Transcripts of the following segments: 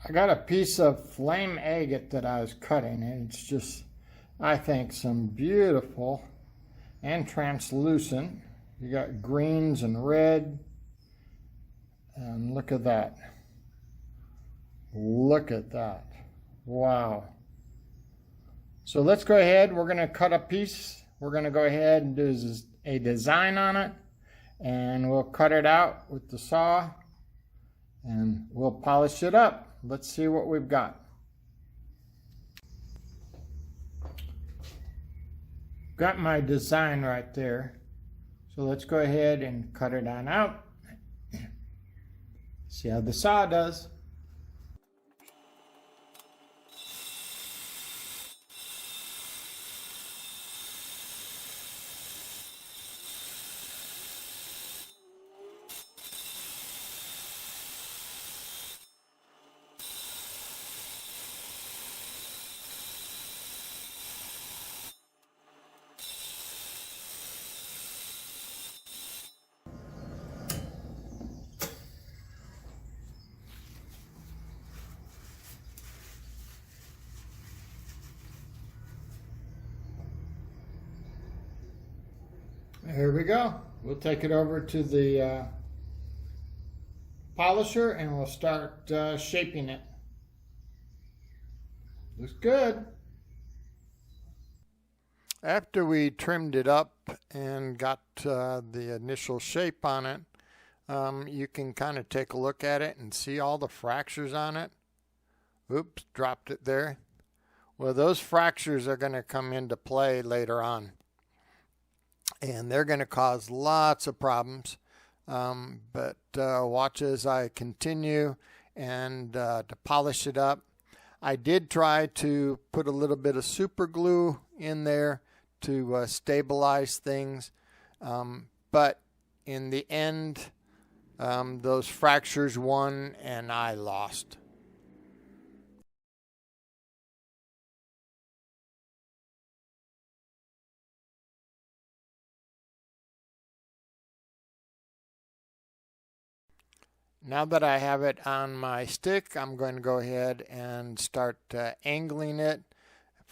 I got a piece of flame agate that I was cutting, and it's just, I think, some beautiful and translucent. You got greens and red, and look at that. Look at that. Wow. So let's go ahead. We're going to cut a piece. We're going to go ahead and do a design on it, and we'll cut it out with the saw, and we'll polish it up. Let's see what we've got. Got my design right there. So let's go ahead and cut it on out. See how the saw does. Here we go. We'll take it over to the polisher and we'll start shaping it. Looks good. After we trimmed it up and got the initial shape on it, you can kind of take a look at it and see all the fractures on it. Oops, dropped it there. Well, those fractures are going to come into play later on, and they're going to cause lots of problems. But watch as I continue and to polish it up. I did try to put a little bit of super glue in there to stabilize things, but in the end those fractures won and I lost. Now that I have it on my stick, I'm going to go ahead and start angling it,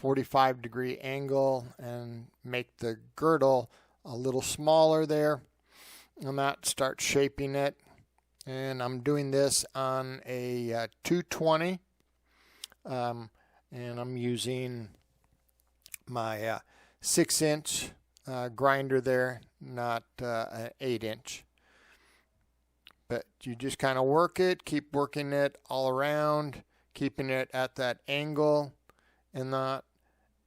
45-degree angle, and make the girdle a little smaller there. And that start shaping it. And I'm doing this on a 220, and I'm using my 6-inch grinder there, not an 8-inch. But you just kind of work it, keep working it all around, keeping it at that angle and that,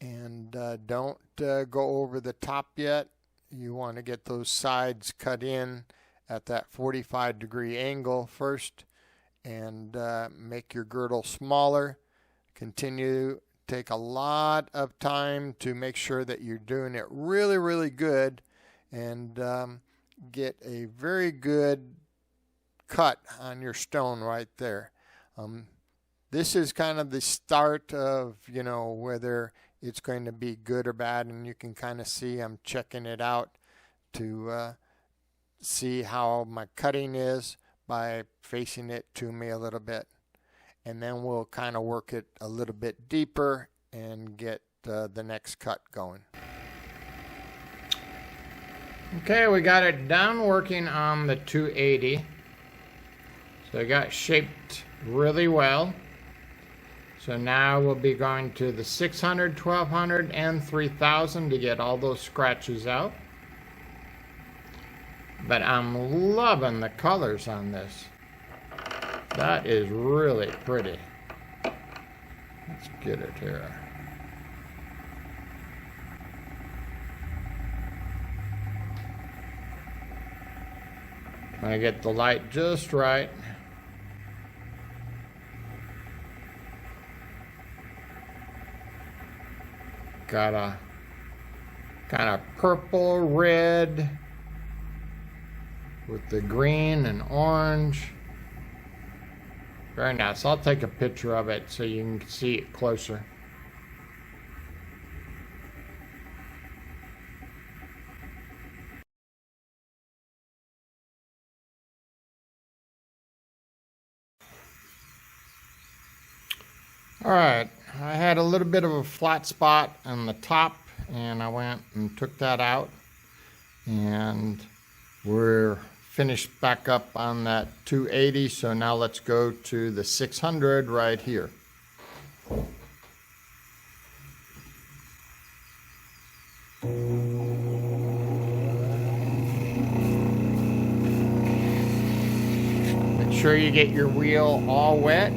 and don't go over the top yet. You want to get those sides cut in at that 45-degree angle first, and make your girdle smaller. Continue, take a lot of time to make sure that you're doing it really, really good, and get a very good cut on your stone right there. This is kind of the start of, whether it's going to be good or bad, and you can kind of see I'm checking it out to see how my cutting is by facing it to me a little bit, and then we'll kind of work it a little bit deeper and get the next cut going. Okay, we got it done working on the 280. So it got shaped really well. So now we'll be going to the 600, 1200, and 3000 to get all those scratches out. But I'm loving the colors on this. That is really pretty. Let's get it here. Trying to get the light just right. Got a kind of purple red with the green and orange. Very nice. I'll take a picture of it so you can see it closer. All right, I had a little bit of a flat spot on the top, and I went and took that out, and we're finished back up on that 280. So now let's go to the 600 right here. Make sure you get your wheel all wet.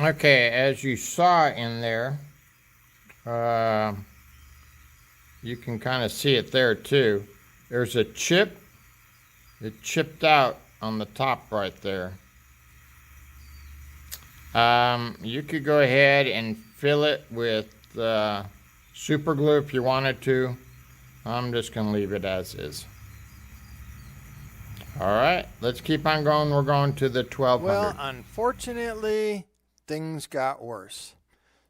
Okay, as you saw in there, you can kind of see it there too. There's a chip. It chipped out on the top right there. You could go ahead and fill it with super glue if you wanted to. I'm just going to leave it as is. All right, let's keep on going. We're going to the 1200. Well, unfortunately, things got worse.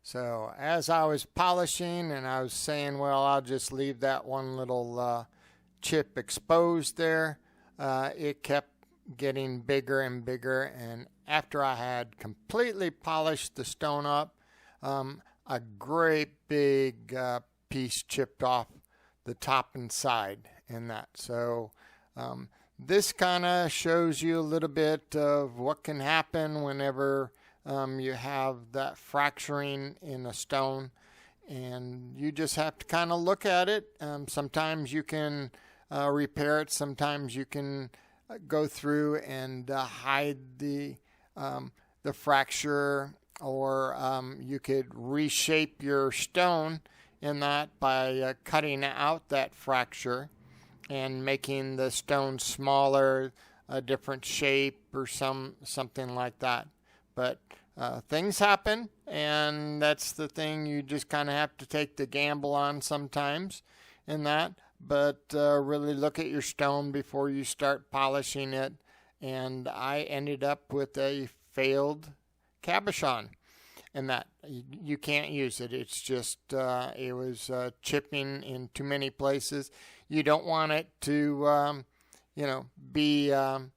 So as I was polishing and I was saying, well, I'll just leave that one little chip exposed there, it kept getting bigger and bigger. And after I had completely polished the stone up, a great big piece chipped off the top and side in that. So this kind of shows you a little bit of what can happen whenever you have that fracturing in a stone, and you just have to kind of look at it. Sometimes you can repair it. Sometimes you can go through and hide the fracture, or you could reshape your stone in that by cutting out that fracture and making the stone smaller, a different shape, or something like that. But things happen, and that's the thing you just kind of have to take the gamble on sometimes in that. But really look at your stone before you start polishing it. And I ended up with a failed cabochon, and that you can't use it. It's just it was chipping in too many places. You don't want it to be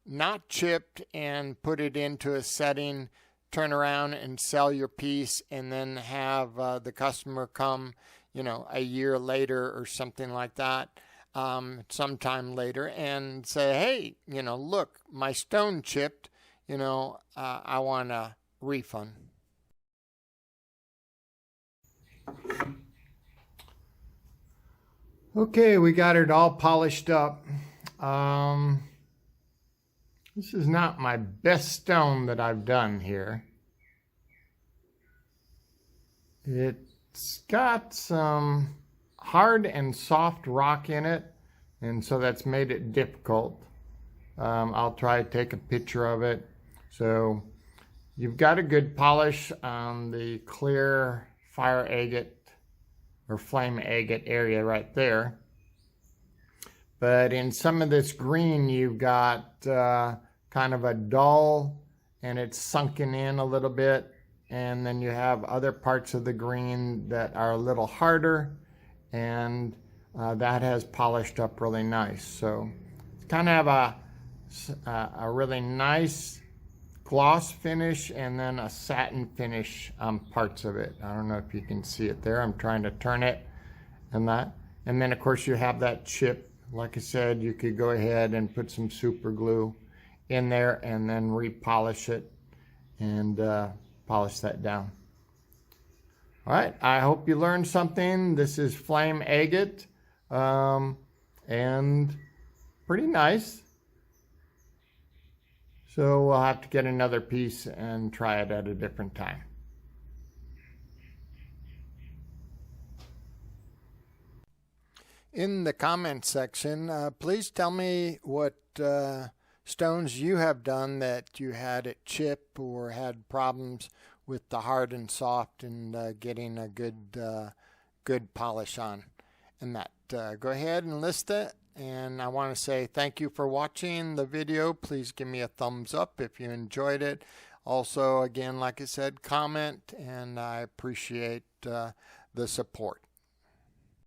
not chipped and put it into a setting, turn around and sell your piece, and then have the customer come, a year later or something like that, sometime later, and say, hey, look, my stone chipped, I want a refund. Okay, we got it all polished up. This is not my best stone that I've done here. It's got some hard and soft rock in it, and so that's made it difficult. I'll try to take a picture of it. So you've got a good polish on the clear fire agate or flame agate area right there. But in some of this green, you've got kind of a dull, and it's sunken in a little bit. And then you have other parts of the green that are a little harder, and that has polished up really nice. So it's kind of a really nice gloss finish, and then a satin finish on parts of it. I don't know if you can see it there. I'm trying to turn it and that. And then of course you have that chip. Like I said, you could go ahead and put some super glue in there and then repolish it and polish that down. All right, I hope you learned something. This is Flame Agate, and pretty nice. So we'll have to get another piece and try it at a different time. In the comment section, please tell me what stones you have done that you had it chip or had problems with the hard and soft and getting a good polish on. And that go ahead and list it. And I want to say thank you for watching the video. Please give me a thumbs up if you enjoyed it. Also, again, like I said, comment, and I appreciate the support.